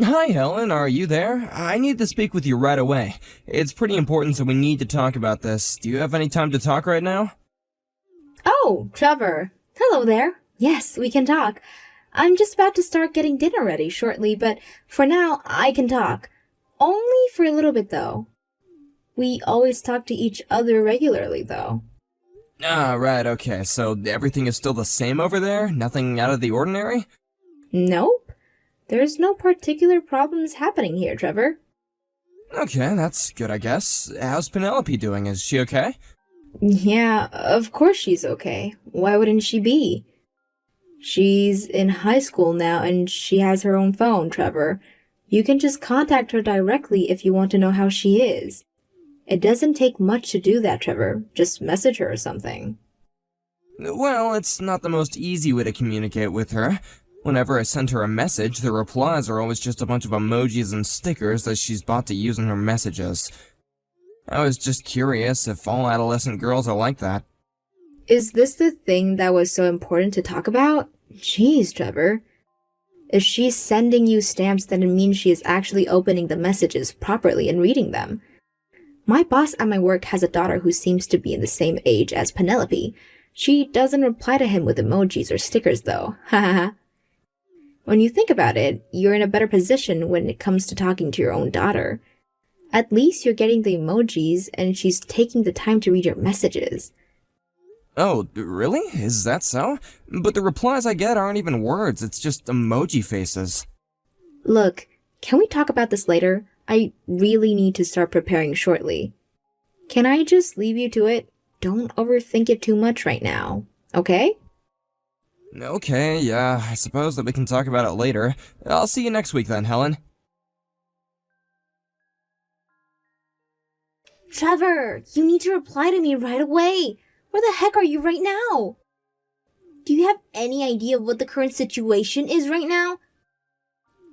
Hi, Helen, are you there? I need to speak with you right away. It's pretty important, so we need to talk about this. Do you have any time to talk right now? Oh, Trevor. Hello there. Yes, we can talk. I'm just about to start getting dinner ready shortly, but for now, I can talk. Only for a little bit, though. We always talk to each other regularly, though. Ah, right, okay, so everything is still the same over there? Nothing out of the ordinary? Nope. There's no particular problems happening here, Trevor. Okay, that's good, I guess. How's Penelope doing? Is she okay? Yeah, of course she's okay. Why wouldn't she be? She's in high school now and she has her own phone, Trevor. You can just contact her directly if you want to know how she is. It doesn't take much to do that, Trevor. Just message her or something. Well, it's not the most easy way to communicate with her. Whenever I send her a message, the replies are always just a bunch of emojis and stickers that she's bought to use in her messages. I was just curious if all adolescent girls are like that. Is this the thing that was so important to talk about? Jeez, Trevor. If she's sending you stamps, then it means she is actually opening the messages properly and reading them. My boss at my work has a daughter who seems to be in the same age as Penelope. She doesn't reply to him with emojis or stickers, though. Hahaha. When you think about it, you're in a better position when it comes to talking to your own daughter. At least you're getting the emojis, and she's taking the time to read your messages. Oh, really? Is that so? But the replies I get aren't even words, it's just emoji faces. Look, can we talk about this later? I really need to start preparing shortly. Can I just leave you to it? Don't overthink it too much right now, okay? Okay, yeah, I suppose that we can talk about it later. I'll see you next week then, Helen. Trevor, you need to reply to me right away. Where the heck are you right now? Do you have any idea of what the current situation is right now?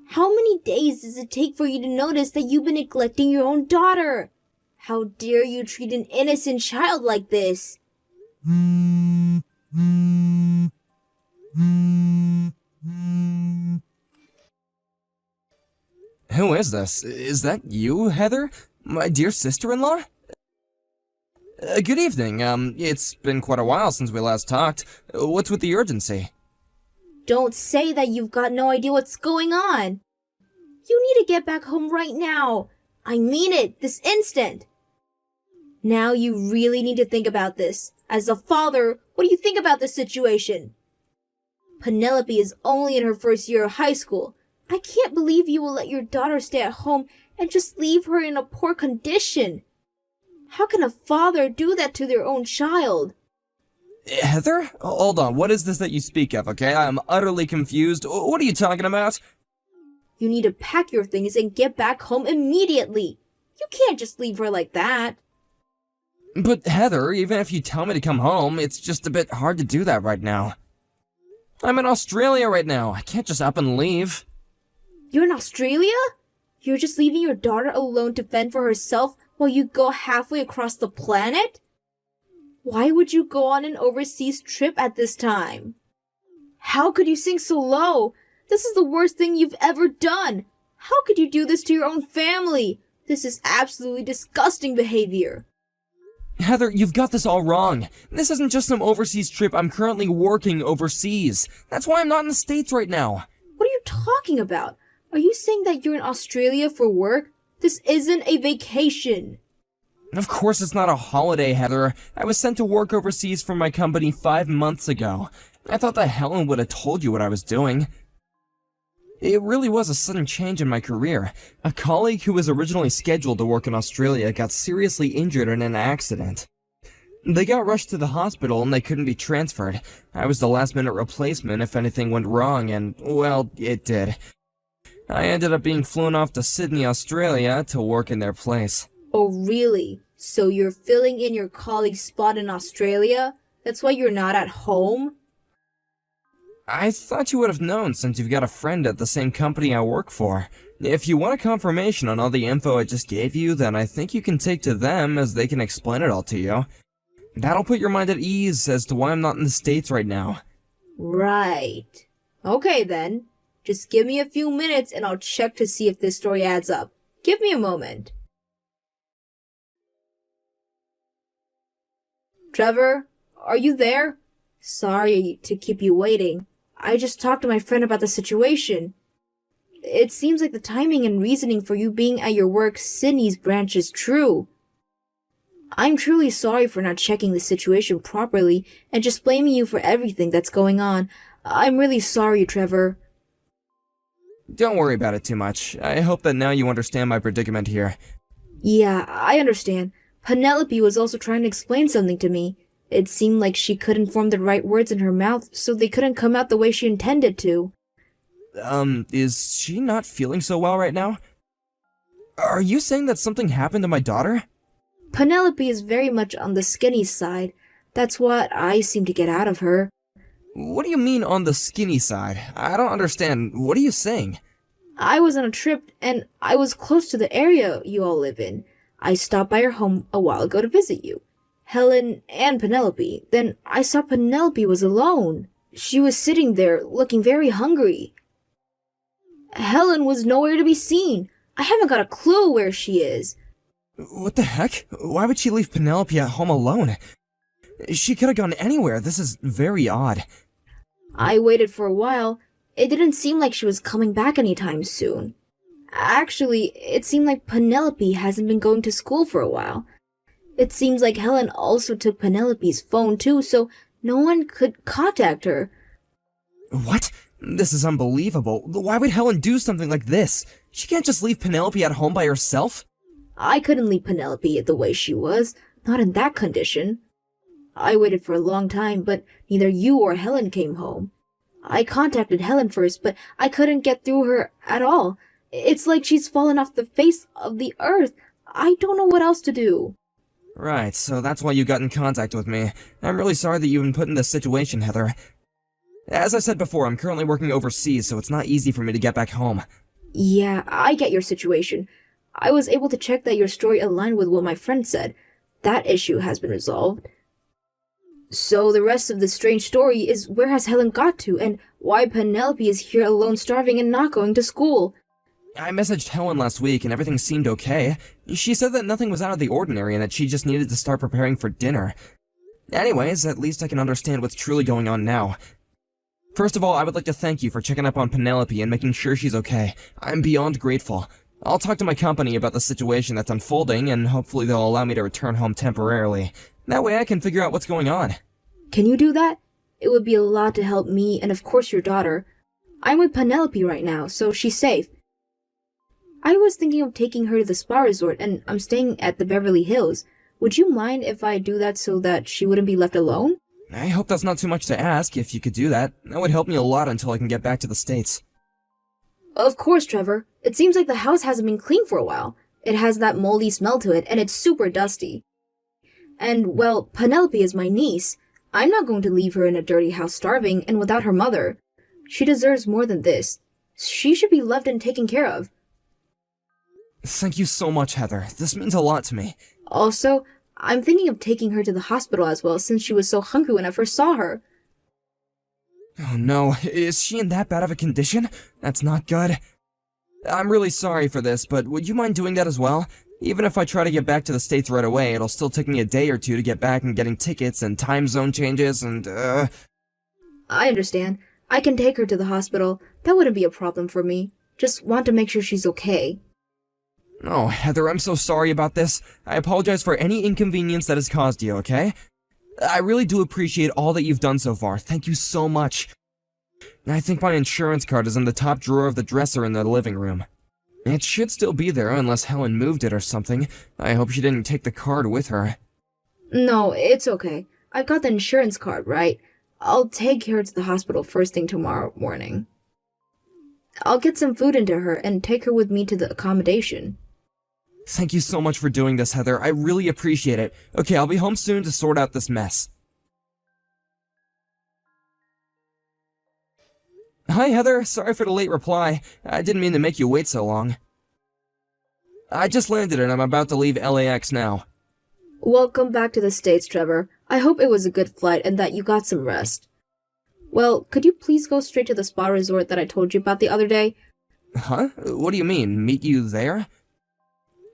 How many days does it take for you to notice that you've been neglecting your own daughter? How dare you treat an innocent child like this? Who is this? Is that you, Heather? My dear sister-in-law? Good evening. It's been quite a while since we last talked. What's with the urgency? Don't say that you've got no idea what's going on. You need to get back home right now. I mean it, this instant. Now you really need to think about this. As a father, what do you think about this situation? Penelope is only in her first year of high school. I can't believe you will let your daughter stay at home and just leave her in a poor condition. How can a father do that to their own child? Heather? Hold on, what is this that you speak of, okay? I'm utterly confused. What are you talking about? You need to pack your things and get back home immediately. You can't just leave her like that. But Heather, even if you tell me to come home, it's just a bit hard to do that right now. I'm in Australia right now. I can't just up and leave. You're in Australia? You're just leaving your daughter alone to fend for herself while you go halfway across the planet? Why would you go on an overseas trip at this time? How could you sink so low? This is the worst thing you've ever done. How could you do this to your own family? This is absolutely disgusting behavior. Heather, you've got this all wrong. This isn't just some overseas trip. I'm currently working overseas. That's why I'm not in the States right now. What are you talking about? Are you saying that you're in Australia for work? This isn't a vacation. Of course it's not a holiday, Heather. I was sent to work overseas from my company 5 months ago. I thought that Helen would have told you what I was doing. It really was a sudden change in my career. A colleague who was originally scheduled to work in Australia got seriously injured in an accident. They got rushed to the hospital and they couldn't be transferred. I was the last-minute replacement if anything went wrong, and, well, it did. I ended up being flown off to Sydney, Australia to work in their place. Oh, really? So you're filling in your colleague's spot in Australia? That's why you're not at home? I thought you would have known since you've got a friend at the same company I work for. If you want a confirmation on all the info I just gave you, then I think you can take to them as they can explain it all to you. That'll put your mind at ease as to why I'm not in the States right now. Right. Okay then. Just give me a few minutes and I'll check to see if this story adds up. Give me a moment. Trevor, are you there? Sorry to keep you waiting. I just talked to my friend about the situation. It seems like the timing and reasoning for you being at your work Sydney's branch is true. I'm truly sorry for not checking the situation properly and just blaming you for everything that's going on. I'm really sorry, Trevor. Don't worry about it too much. I hope that now you understand my predicament here. Yeah, I understand. Penelope was also trying to explain something to me. It seemed like she couldn't form the right words in her mouth, so they couldn't come out the way she intended to. Is she not feeling so well right now? Are you saying that something happened to my daughter? Penelope is very much on the skinny side. That's what I seem to get out of her. What do you mean on the skinny side? I don't understand. What are you saying? I was on a trip, and I was close to the area you all live in. I stopped by your home a while ago to visit you. Helen and Penelope. Then I saw Penelope was alone. She was sitting there, looking very hungry. Helen was nowhere to be seen. I haven't got a clue where she is. What the heck? Why would she leave Penelope at home alone? She could have gone anywhere. This is very odd. I waited for a while. It didn't seem like she was coming back anytime soon. Actually, it seemed like Penelope hasn't been going to school for a while. It seems like Helen also took Penelope's phone too, so no one could contact her. What? This is unbelievable. Why would Helen do something like this? She can't just leave Penelope at home by herself. I couldn't leave Penelope the way she was, not in that condition. I waited for a long time, but neither you or Helen came home. I contacted Helen first, but I couldn't get through her at all. It's like she's fallen off the face of the earth. I don't know what else to do. Right, so that's why you got in contact with me. I'm really sorry that you've been put in this situation, Heather. As I said before, I'm currently working overseas, so it's not easy for me to get back home. Yeah, I get your situation. I was able to check that your story aligned with what my friend said. That issue has been resolved. So the rest of this strange story is where has Helen got to, and why Penelope is here alone starving and not going to school. I messaged Helen last week and everything seemed okay. She said that nothing was out of the ordinary and that she just needed to start preparing for dinner. Anyways, at least I can understand what's truly going on now. First of all, I would like to thank you for checking up on Penelope and making sure she's okay. I'm beyond grateful. I'll talk to my company about the situation that's unfolding, and hopefully they'll allow me to return home temporarily. That way I can figure out what's going on. Can you do that? It would be a lot to help me and of course your daughter. I'm with Penelope right now, so she's safe. I was thinking of taking her to the spa resort, and I'm staying at the Beverly Hills. Would you mind if I do that so that she wouldn't be left alone? I hope that's not too much to ask. If you could do that, that would help me a lot until I can get back to the States. Of course, Trevor. It seems like the house hasn't been cleaned for a while. It has that moldy smell to it, and it's super dusty. And, well, Penelope is my niece. I'm not going to leave her in a dirty house starving and without her mother. She deserves more than this. She should be loved and taken care of. Thank you so much, Heather. This means a lot to me. Also, I'm thinking of taking her to the hospital as well since she was so hungry when I first saw her. Oh no, is she in that bad of a condition? That's not good. I'm really sorry for this, but would you mind doing that as well? Even if I try to get back to the States right away, it'll still take me a day or two to get back and getting tickets and time zone changes and, I understand. I can take her to the hospital. That wouldn't be a problem for me. Just want to make sure she's okay. Oh, Heather, I'm so sorry about this. I apologize for any inconvenience that has caused you, okay? I really do appreciate all that you've done so far. Thank you so much. I think my insurance card is in the top drawer of the dresser in the living room. It should still be there unless Helen moved it or something. I hope she didn't take the card with her. No, it's okay. I've got the insurance card, right? I'll take her to the hospital first thing tomorrow morning. I'll get some food into her and take her with me to the accommodation. Thank you so much for doing this, Heather. I really appreciate it. Okay, I'll be home soon to sort out this mess. Hi, Heather. Sorry for the late reply. I didn't mean to make you wait so long. I just landed and I'm about to leave LAX now. Welcome back to the States, Trevor. I hope it was a good flight and that you got some rest. Well, could you please go straight to the spa resort that I told you about the other day? Huh? What do you mean, meet you there?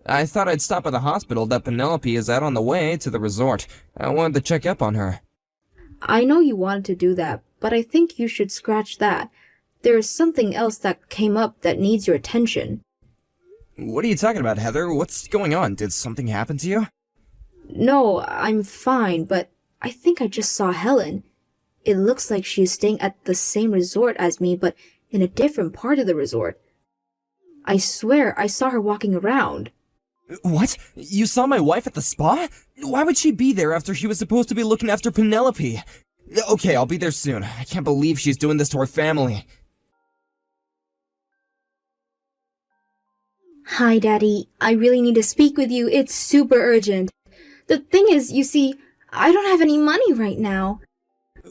I thought I'd stop at the hospital that Penelope is at on the way to the resort. I wanted to check up on her. I know you wanted to do that, but I think you should scratch that. There is something else that came up that needs your attention. What are you talking about, Heather? What's going on? Did something happen to you? No, I'm fine, but I think I just saw Helen. It looks like she is staying at the same resort as me, but in a different part of the resort. I swear I saw her walking around. What? You saw my wife at the spa? Why would she be there after she was supposed to be looking after Penelope? Okay, I'll be there soon. I can't believe she's doing this to our family. Hi, Daddy. I really need to speak with you. It's super urgent. The thing is, you see, I don't have any money right now.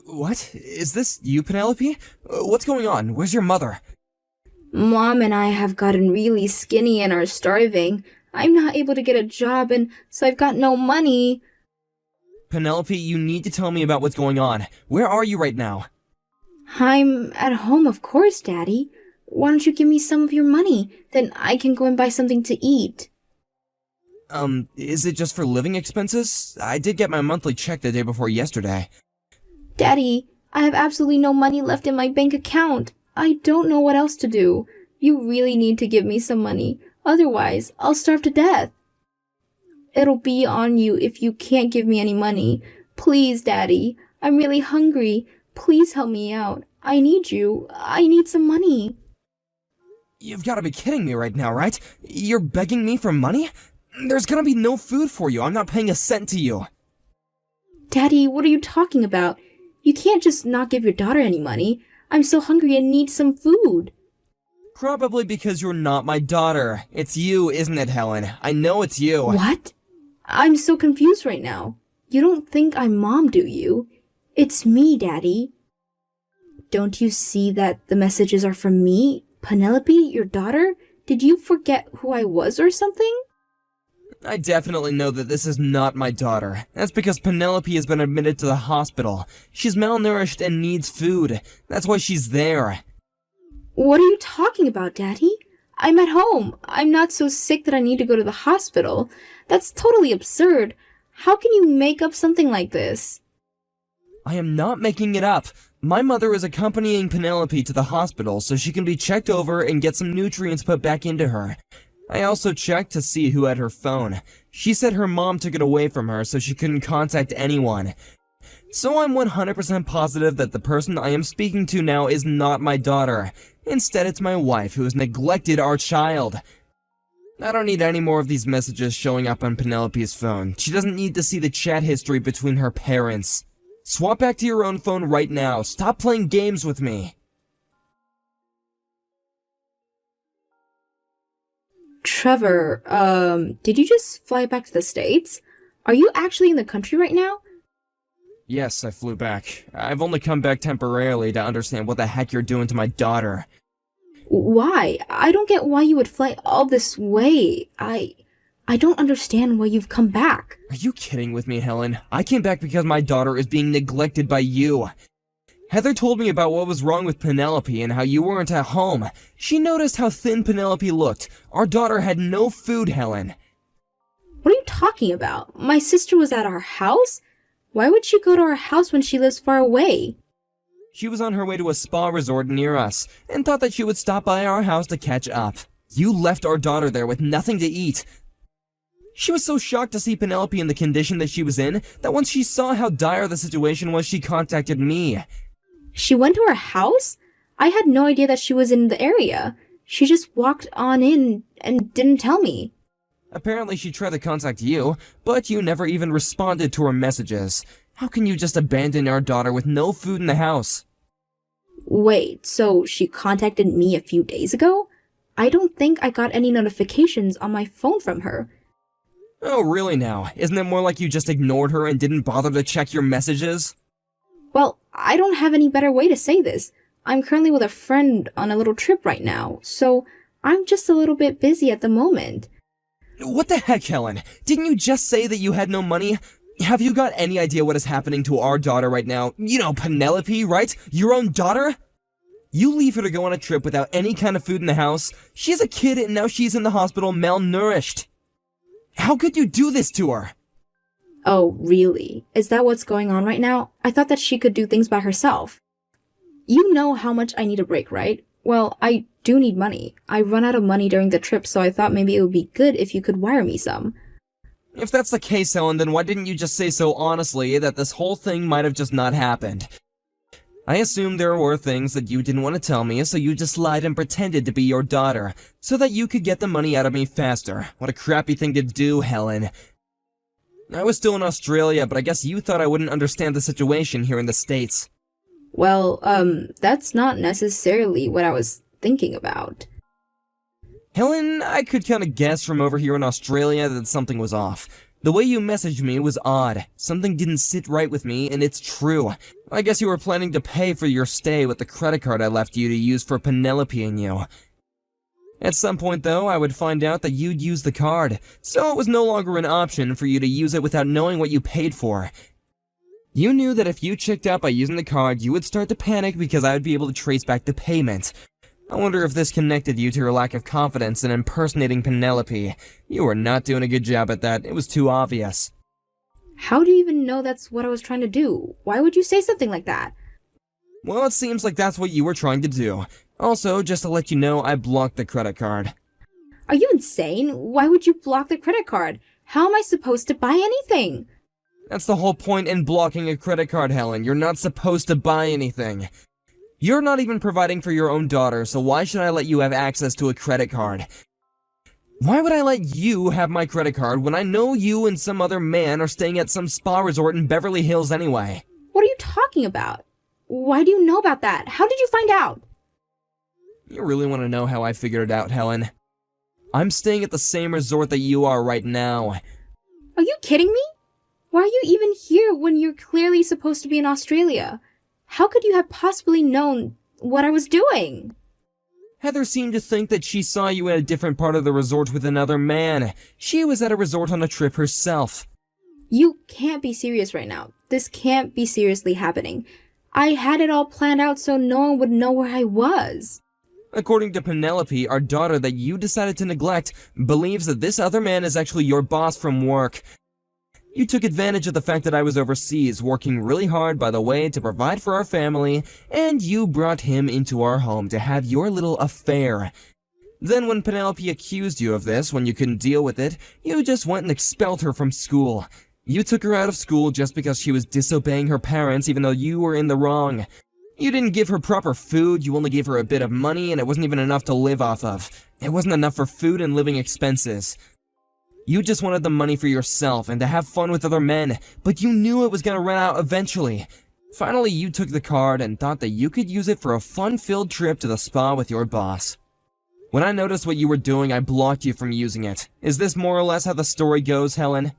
What? Is this you, Penelope? What's going on? Where's your mother? Mom and I have gotten really skinny and are starving. I'm not able to get a job, and so I've got no money. Penelope, you need to tell me about what's going on. Where are you right now? I'm at home, of course, Daddy. Why don't you give me some of your money? Then I can go and buy something to eat. Is it just for living expenses? I did get my monthly check the day before yesterday. Daddy, I have absolutely no money left in my bank account. I don't know what else to do. You really need to give me some money. Otherwise, I'll starve to death. It'll be on you if you can't give me any money. Please, Daddy. I'm really hungry. Please help me out. I need you. I need some money. You've got to be kidding me right now, right? You're begging me for money? There's gonna be no food for you. I'm not paying a cent to you. Daddy, what are you talking about? You can't just not give your daughter any money. I'm so hungry and need some food. Probably because you're not my daughter. It's you, isn't it, Helen? I know it's you. What? I'm so confused right now. You don't think I'm Mom, do you? It's me, Daddy. Don't you see that the messages are from me? Penelope, your daughter? Did you forget who I was or something? I definitely know that this is not my daughter. That's because Penelope has been admitted to the hospital. She's malnourished and needs food. That's why she's there. What are you talking about, Daddy? I'm at home. I'm not so sick that I need to go to the hospital. That's totally absurd. How can you make up something like this? I am not making it up. My mother is accompanying Penelope to the hospital so she can be checked over and get some nutrients put back into her. I also checked to see who had her phone. She said her mom took it away from her so she couldn't contact anyone. So I'm 100% positive that the person I am speaking to now is not my daughter. Instead, it's my wife who has neglected our child. I don't need any more of these messages showing up on Penelope's phone. She doesn't need to see the chat history between her parents. Swap back to your own phone right now. Stop playing games with me. Trevor, did you just fly back to the States? Are you actually in the country right now? Yes, I flew back. I've only come back temporarily to understand what the heck you're doing to my daughter. Why? I don't get why you would fly all this way. I don't understand why you've come back. Are you kidding with me, Helen? I came back because my daughter is being neglected by you. Heather told me about what was wrong with Penelope and how you weren't at home. She noticed how thin Penelope looked. Our daughter had no food, Helen. What are you talking about? My sister was at our house? Why would she go to our house when she lives far away? She was on her way to a spa resort near us and thought that she would stop by our house to catch up. You left our daughter there with nothing to eat. She was so shocked to see Penelope in the condition that she was in that once she saw how dire the situation was, she contacted me. She went to our house? I had no idea that she was in the area. She just walked on in and didn't tell me. Apparently she tried to contact you, but you never even responded to her messages. How can you just abandon our daughter with no food in the house? Wait, so she contacted me a few days ago? I don't think I got any notifications on my phone from her. Oh, really now? Isn't it more like you just ignored her and didn't bother to check your messages? Well, I don't have any better way to say this. I'm currently with a friend on a little trip right now, so I'm just a little bit busy at the moment. What the heck, Helen? Didn't you just say that you had no money? Have you got any idea what is happening to our daughter right now? You know, Penelope, right? Your own daughter? You leave her to go on a trip without any kind of food in the house. She's a kid and now she's in the hospital malnourished. How could you do this to her? Oh, really? Is that what's going on right now? I thought that she could do things by herself. You know how much I need a break, right? Well, I do need money. I run out of money during the trip, so I thought maybe it would be good if you could wire me some. If that's the case, Helen, then why didn't you just say so honestly that this whole thing might have just not happened? I assumed there were things that you didn't want to tell me, so you just lied and pretended to be your daughter, so that you could get the money out of me faster. What a crappy thing to do, Helen. I was still in Australia, but I guess you thought I wouldn't understand the situation here in the States. Well, that's not necessarily what I was thinking about. Helen, I could kinda guess from over here in Australia that something was off. The way you messaged me was odd. Something didn't sit right with me, and it's true. I guess you were planning to pay for your stay with the credit card I left you to use for Penelope and you. At some point, though, I would find out that you'd use the card, so it was no longer an option for you to use it without knowing what you paid for. You knew that if you checked out by using the card, you would start to panic because I would be able to trace back the payment. I wonder if this connected you to your lack of confidence in impersonating Penelope. You were not doing a good job at that, it was too obvious. How do you even know that's what I was trying to do? Why would you say something like that? Well, it seems like that's what you were trying to do. Also, just to let you know, I blocked the credit card. Are you insane? Why would you block the credit card? How am I supposed to buy anything? That's the whole point in blocking a credit card, Helen. You're not supposed to buy anything. You're not even providing for your own daughter, so why should I let you have access to a credit card? Why would I let you have my credit card when I know you and some other man are staying at some spa resort in Beverly Hills anyway? What are you talking about? Why do you know about that? How did you find out? You really want to know how I figured it out, Helen? I'm staying at the same resort that you are right now. Are you kidding me? Why are you even here when you're clearly supposed to be in Australia? How could you have possibly known what I was doing? Heather seemed to think that she saw you in a different part of the resort with another man. She was at a resort on a trip herself. You can't be serious right now. This can't be seriously happening. I had it all planned out so no one would know where I was. According to Penelope, our daughter that you decided to neglect believes that this other man is actually your boss from work. You took advantage of the fact that I was overseas, working really hard, by the way, to provide for our family, and you brought him into our home to have your little affair. Then when Penelope accused you of this, when you couldn't deal with it, you just went and expelled her from school. You took her out of school just because she was disobeying her parents, even though you were in the wrong. You didn't give her proper food, you only gave her a bit of money, and it wasn't even enough to live off of. It wasn't enough for food and living expenses. You just wanted the money for yourself and to have fun with other men, but you knew it was gonna run out eventually. Finally, you took the card and thought that you could use it for a fun-filled trip to the spa with your boss. When I noticed what you were doing, I blocked you from using it. Is this more or less how the story goes, Helen?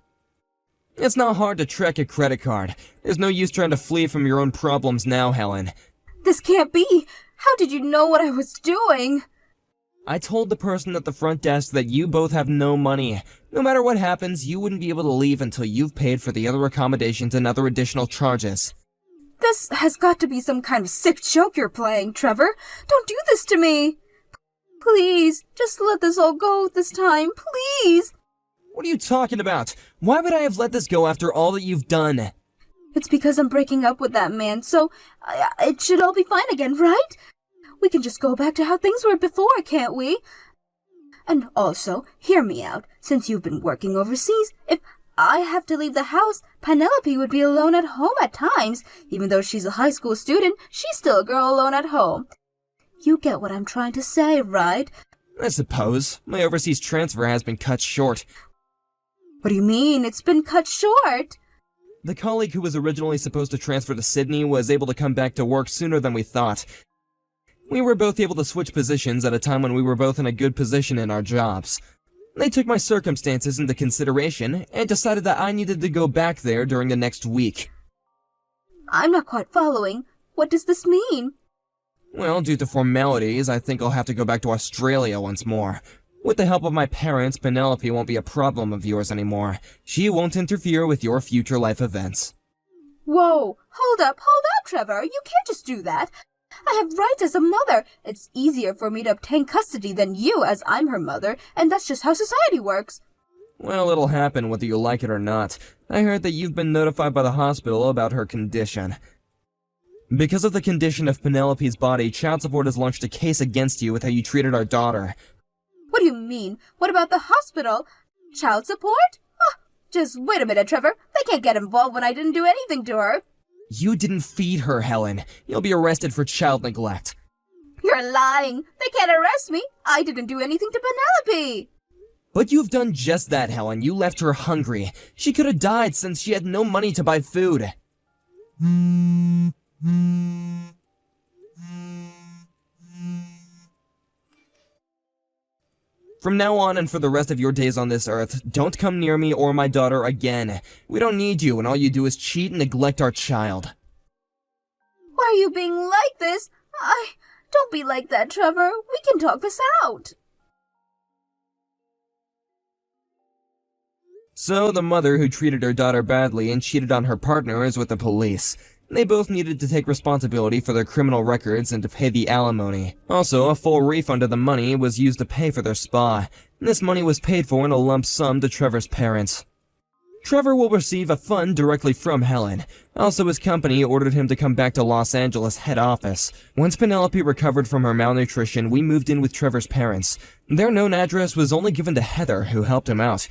It's not hard to track a credit card. There's no use trying to flee from your own problems now, Helen. This can't be! How did you know what I was doing? I told the person at the front desk that you both have no money. No matter what happens, you wouldn't be able to leave until you've paid for the other accommodations and other additional charges. This has got to be some kind of sick joke you're playing, Trevor. Don't do this to me! Please, just let this all go this time, please! What are you talking about? Why would I have let this go after all that you've done? It's because I'm breaking up with that man, so it should all be fine again, right? We can just go back to how things were before, can't we? And also, hear me out. Since you've been working overseas, if I have to leave the house, Penelope would be alone at home at times. Even though she's a high school student, she's still a girl alone at home. You get what I'm trying to say, right? I suppose. My overseas transfer has been cut short. What do you mean? It's been cut short? The colleague who was originally supposed to transfer to Sydney was able to come back to work sooner than we thought. We were both able to switch positions at a time when we were both in a good position in our jobs. They took my circumstances into consideration and decided that I needed to go back there during the next week. I'm not quite following. What does this mean? Well, due to formalities, I think I'll have to go back to Australia once more. With the help of my parents, Penelope won't be a problem of yours anymore. She won't interfere with your future life events. Whoa, hold up, Trevor. You can't just do that. I have rights as a mother. It's easier for me to obtain custody than you, as I'm her mother, and that's just how society works. Well, it'll happen whether you like it or not. I heard that you've been notified by the hospital about her condition. Because of the condition of Penelope's body, child support has launched a case against you with how you treated our daughter. What do you mean? What about the hospital? Child support? Just wait a minute, Trevor. They can't get involved when I didn't do anything to her. You didn't feed her, Helen. You'll be arrested for child neglect. You're lying. They can't arrest me. I didn't do anything to Penelope. But you've done just that, Helen. You left her hungry. She could have died since she had no money to buy food. From now on and for the rest of your days on this earth, don't come near me or my daughter again. We don't need you, and all you do is cheat and neglect our child. Why are you being like this? Don't be like that, Trevor. We can talk this out. So, the mother who treated her daughter badly and cheated on her partner is with the police. They both needed to take responsibility for their criminal records and to pay the alimony. Also, a full refund of the money was used to pay for their spa. This money was paid for in a lump sum to Trevor's parents. Trevor will receive a fund directly from Helen. Also, his company ordered him to come back to Los Angeles head office. Once Penelope recovered from her malnutrition, we moved in with Trevor's parents. Their known address was only given to Heather, who helped him out.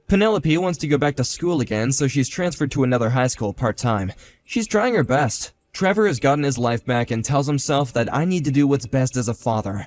Penelope wants to go back to school again, so she's transferred to another high school part-time. She's trying her best. Trevor has gotten his life back and tells himself that I need to do what's best as a father.